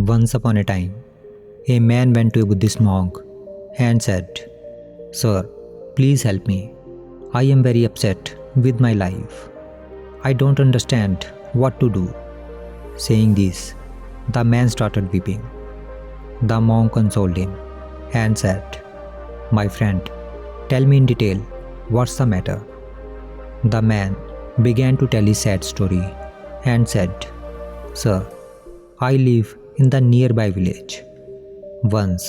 Once upon a time, a man went to a Buddhist monk and said, "Sir, please help me. I am very upset with my life. I don't understand what to do." Saying this, the man started weeping. The monk consoled him and said, "My friend, tell me in detail what's the matter." The man began to tell his sad story and said, "Sir, I live in the nearby village. Once,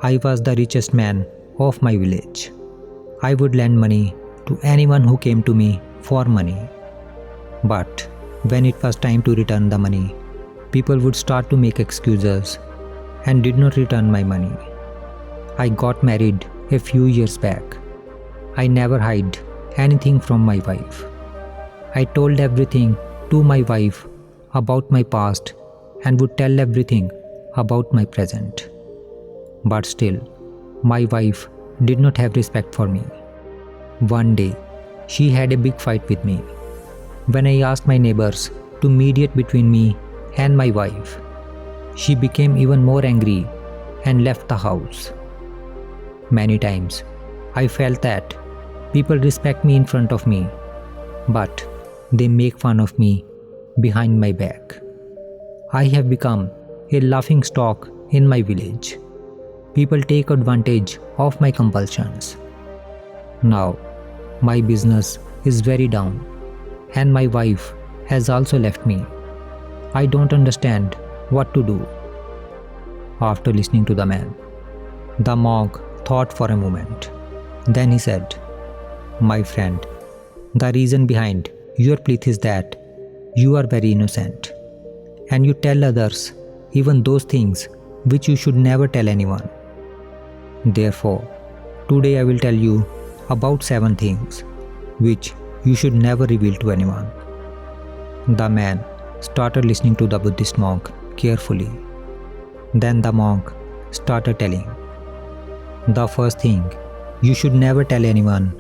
I was the richest man of my village. I would lend money to anyone who came to me for money. But when it was time to return the money, people would start to make excuses and did not return my money. I got married a few years back. I never hid anything from my wife. I told everything to my wife about my past and would tell everything about my present. But still, my wife did not have respect for me. One day, she had a big fight with me. When I asked my neighbors to mediate between me and my wife, she became even more angry and left the house. Many times, I felt that people respect me in front of me, but they make fun of me behind my back. I have become a laughing stock in my village. People take advantage of my compulsions. Now, my business is very down, and my wife has also left me. I don't understand what to do." After listening to the man, the monk thought for a moment. Then he said, "My friend, the reason behind your plea is that you are very innocent, and you tell others even those things which you should never tell anyone. Therefore, today I will tell you about 7 things which you should never reveal to anyone." The man started listening to the Buddhist monk carefully. Then the monk started telling, "The first thing you should never tell anyone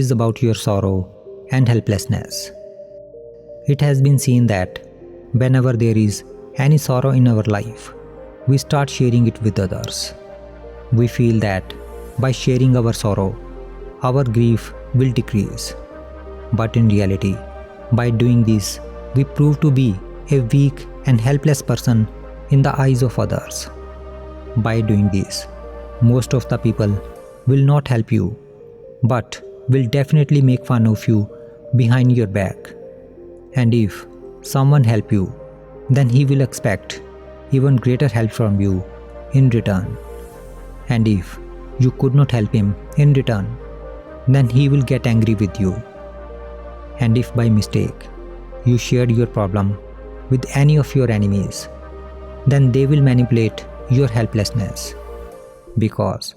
is about your sorrow and helplessness. It has been seen that whenever there is any sorrow in our life, we start sharing it with others. We feel that by sharing our sorrow, our grief will decrease. But in reality, by doing this, we prove to be a weak and helpless person in the eyes of others. By doing this, most of the people will not help you, but will definitely make fun of you behind your back. And if someone help you, then he will expect even greater help from you in return. And if you could not help him in return, then he will get angry with you. And if by mistake you shared your problem with any of your enemies, then they will manipulate your helplessness, because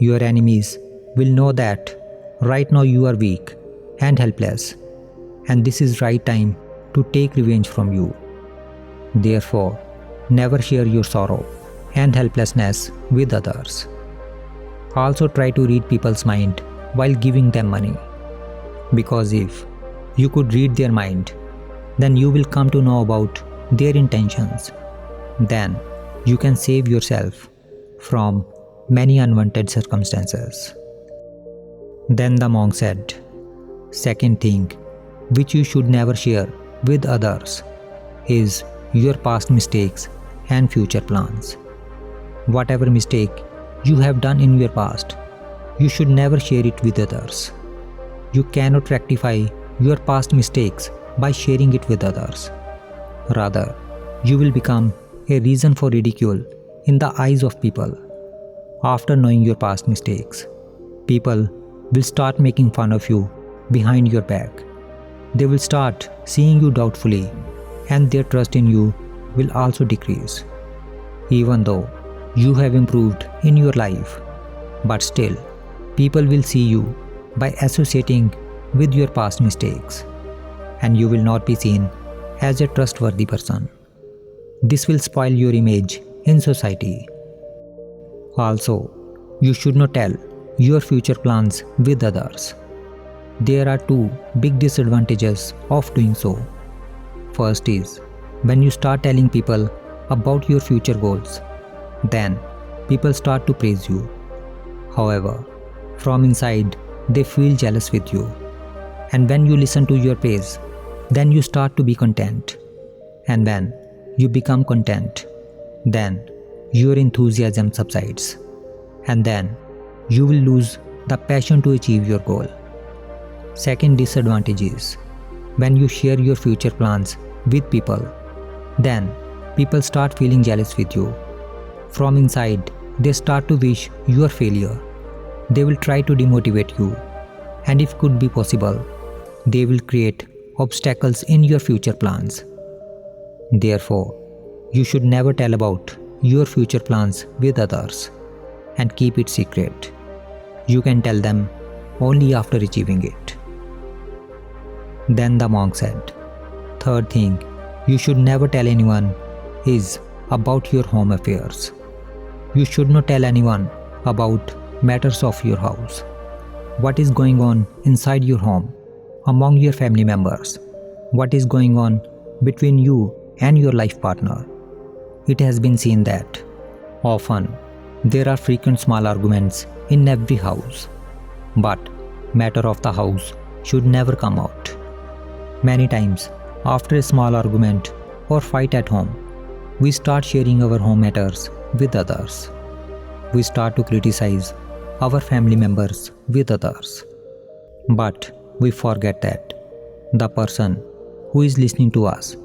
your enemies will know that right now you are weak and helpless, and this is right time to take revenge from you. Therefore, never share your sorrow and helplessness with others. Also try to read people's mind while giving them money, because if you could read their mind, then you will come to know about their intentions. Then you can save yourself from many unwanted circumstances." Then the monk said, "Second thing which you should never share with others is your past mistakes and future plans. Whatever mistake you have done in your past, you should never share it with others. You cannot rectify your past mistakes by sharing it with others. Rather, you will become a reason for ridicule in the eyes of people. After knowing your past mistakes, people will start making fun of you behind your back. They will start seeing you doubtfully, and their trust in you will also decrease. Even though you have improved in your life, but still, people will see you by associating with your past mistakes, and you will not be seen as a trustworthy person. This will spoil your image in society. Also, you should not tell your future plans with others. There are 2 big disadvantages of doing so. First is when you start telling people about your future goals, then people start to praise you. However, from inside, they feel jealous with you. And when you listen to your praise, then you start to be content. And when you become content, then your enthusiasm subsides. And then you will lose the passion to achieve your goal. Second disadvantage is when you share your future plans with people, then people start feeling jealous with you. From inside, they start to wish your failure. They will try to demotivate you, and if could be possible, they will create obstacles in your future plans. Therefore, you should never tell about your future plans with others and keep it secret. You can tell them only after achieving it. Then the monk said, third thing you should never tell anyone is about your home affairs. You should not tell anyone about matters of your house. What is going on inside your home, among your family members, what is going on between you and your life partner. It has been seen that often there are frequent small arguments in every house, but matter of the house should never come out. Many times after a small argument or fight at home, we start sharing our home matters with others. We start to criticize our family members with others. But we forget that the person who is listening to us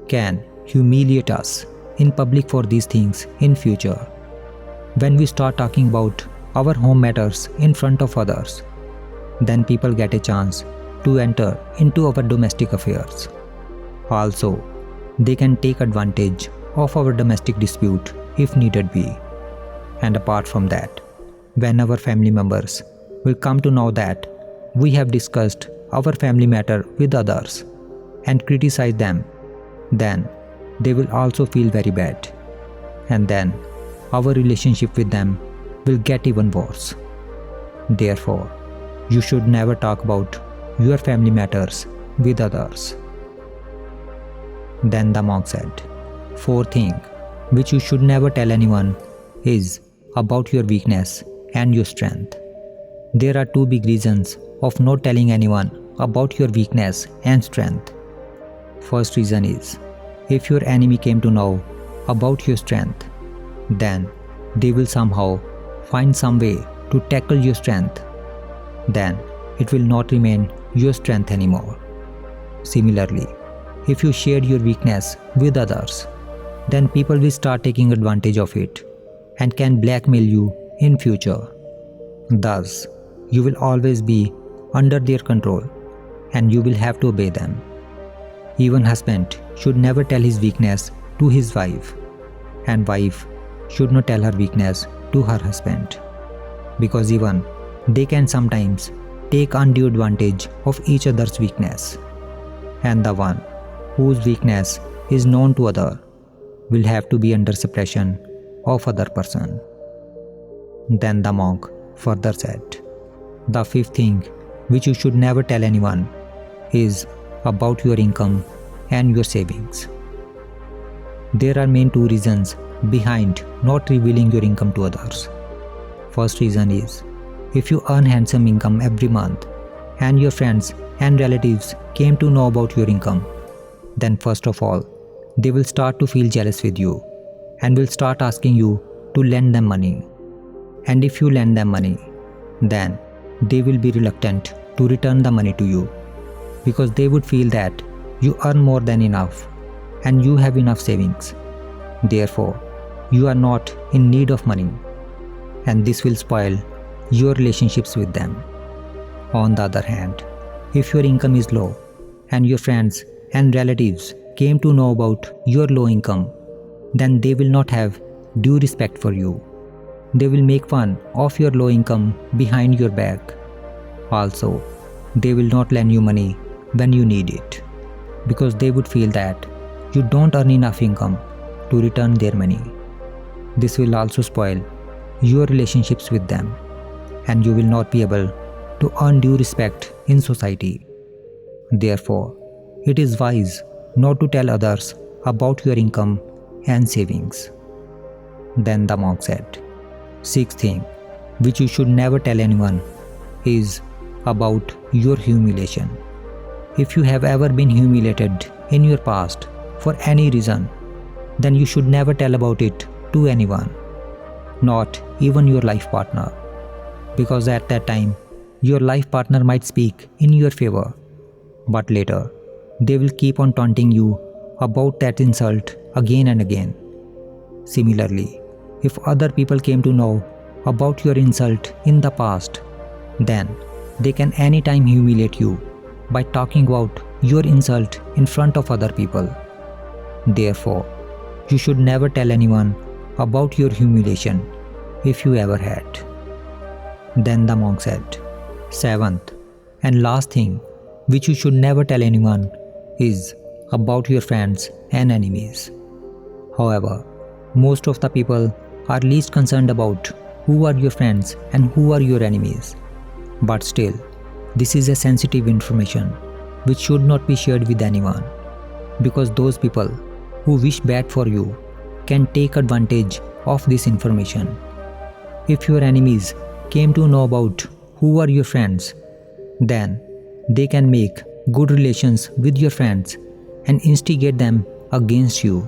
can humiliate us in public for these things in future. When we start talking about our home matters in front of others, then people get a chance to enter into our domestic affairs. Also, they can take advantage of our domestic dispute if needed be. And apart from that, when our family members will come to know that we have discussed our family matter with others and criticize them, then they will also feel very bad. And then our relationship with them will get even worse. Therefore, you should never talk about your family matters with others. Then the monk said, fourth thing which you should never tell anyone is about your weakness and your strength. There are two big reasons of not telling anyone about your weakness and strength. First reason is, if your enemy came to know about your strength, then they will somehow find some way to tackle your strength. Then it will not remain your strength anymore. Similarly, if you share your weakness with others, then people will start taking advantage of it and can blackmail you in future. Thus, you will always be under their control and you will have to obey them. Even husband should never tell his weakness to his wife, and wife should not tell her weakness to her husband, because even they can sometimes take undue advantage of each other's weakness, and the one whose weakness is known to other will have to be under suppression of other person. Then the monk further said, the fifth thing which you should never tell anyone is about your income and your savings. There are main two reasons behind not revealing your income to others. First reason is, if you earn handsome income every month and your friends and relatives came to know about your income, then first of all, they will start to feel jealous with you and will start asking you to lend them money. And if you lend them money, then they will be reluctant to return the money to you, because they would feel that you earn more than enough and you have enough savings. Therefore, you are not in need of money, and this will spoil your relationships with them. On the other hand, if your income is low and your friends and relatives came to know about your low income, then they will not have due respect for you. They will make fun of your low income behind your back. Also, they will not lend you money when you need it, because they would feel that you don't earn enough income to return their money. This will also spoil your relationships with them, and you will not be able to earn due respect in society. Therefore, it is wise not to tell others about your income and savings. Then the monk said, "Sixth thing, which you should never tell anyone, is about your humiliation. If you have ever been humiliated in your past for any reason, then you should never tell about it to anyone, not even your life partner, because at that time, your life partner might speak in your favor, but later, they will keep on taunting you about that insult again and again. Similarly, if other people came to know about your insult in the past, then they can anytime humiliate you by talking about your insult in front of other people. Therefore, you should never tell anyone about your humiliation if you ever had." Then the monk said, "Seventh and last thing which you should never tell anyone is about your friends and enemies. However, most of the people are least concerned about who are your friends and who are your enemies. But still, this is a sensitive information which should not be shared with anyone, because those people who wish bad for you can take advantage of this information. If your enemies came to know about who are your friends, then they can make good relations with your friends and instigate them against you.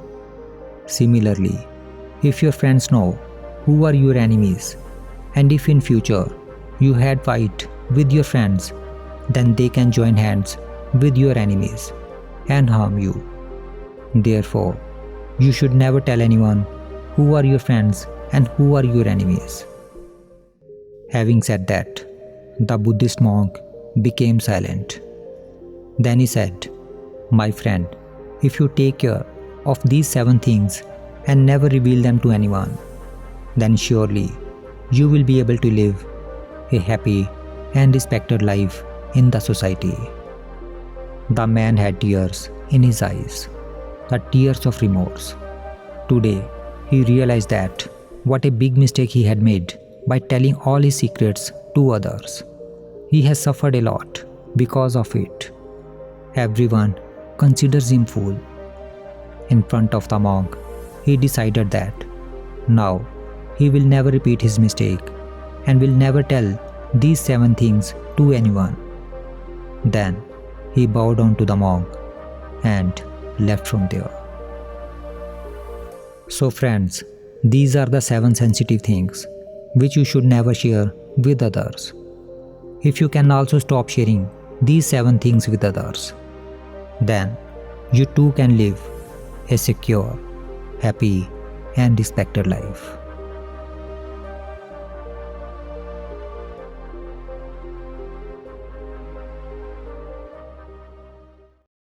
Similarly, if your friends know who are your enemies, and if in future you had fight with your friends, then they can join hands with your enemies and harm you. Therefore, you should never tell anyone who are your friends and who are your enemies." Having said that, the Buddhist monk became silent. Then he said, "My friend, if you take care of these 7 things and never reveal them to anyone, then surely you will be able to live a happy and respected life in the society." The man had tears in his eyes, the tears of remorse. Today, he realized that what a big mistake he had made by telling all his secrets to others. He has suffered a lot because of it. Everyone considers him fool. In front of the monk, he decided that now he will never repeat his mistake and will never tell these 7 things to anyone. Then he bowed down to the monk and left from there. So friends, these are the 7 sensitive things which you should never share with others. If you can also stop sharing these 7 things with others, then you too can live a secure, happy and respected life.